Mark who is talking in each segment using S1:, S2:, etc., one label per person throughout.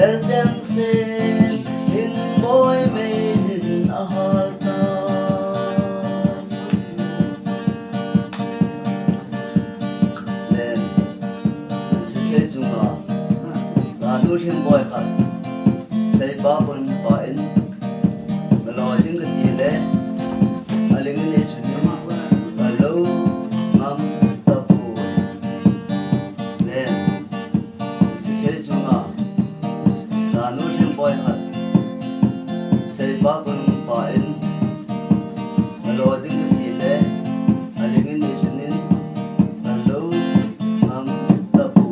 S1: lel teng sen in boy made in a halta len se junga la tu thim boy khat sei ba bon pa in lo jing ka ti le aling ne su ni ba lo ngam ta pu len se junga la nu thim boy khat sei ba bon pa in lo jing ka ti le aling ne su ni ba lo ngam ta pu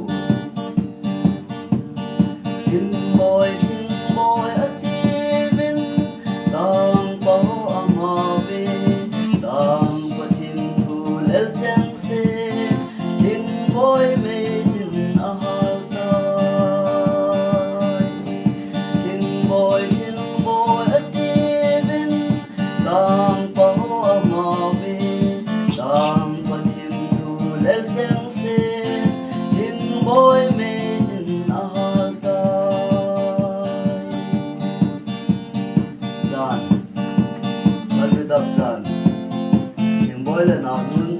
S1: thim boy a ti bin tang bao ama ve tang pa thim thu lel teng se thim boy me tin a hal tai thim boy a ti bin tang bao ama ve tang pa thim thu lel teng se thim boy me tin a hal tai dan Hadi daptan Sing boy le na nun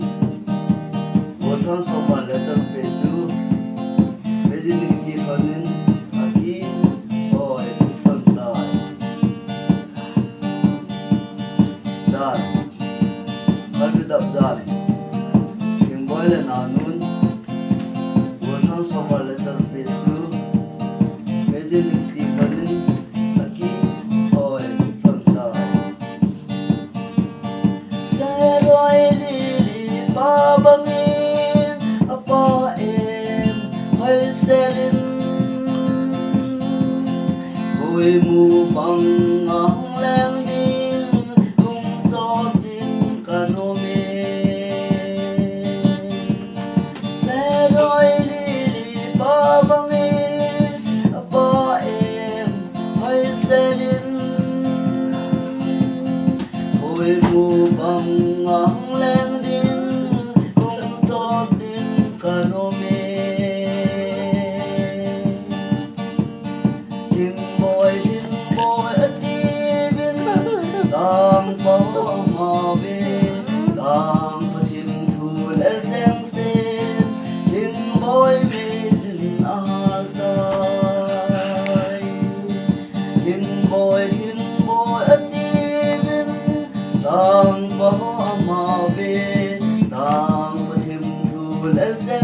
S1: Botan sopan letter peju Meji nikti kanin Aki Oi Pantai Dan Hadi daptan Sing boy le na nun Botan sopan letter peju Meji nikti kanin Aki Oi Pantai Saroy lili pa bangin apa em hay selin hui mu bang ang leng din kung so din kanome Saroy lili pa bangin apa em hay selin hui mu bang ang leng din kung so din kanome chim boy a ti bin tang bao ama ve tang pa chim thu lel teng sen chim boy me din a hal tai chim boy a ti bin tang bao ama ve tang pa thim thu lel teng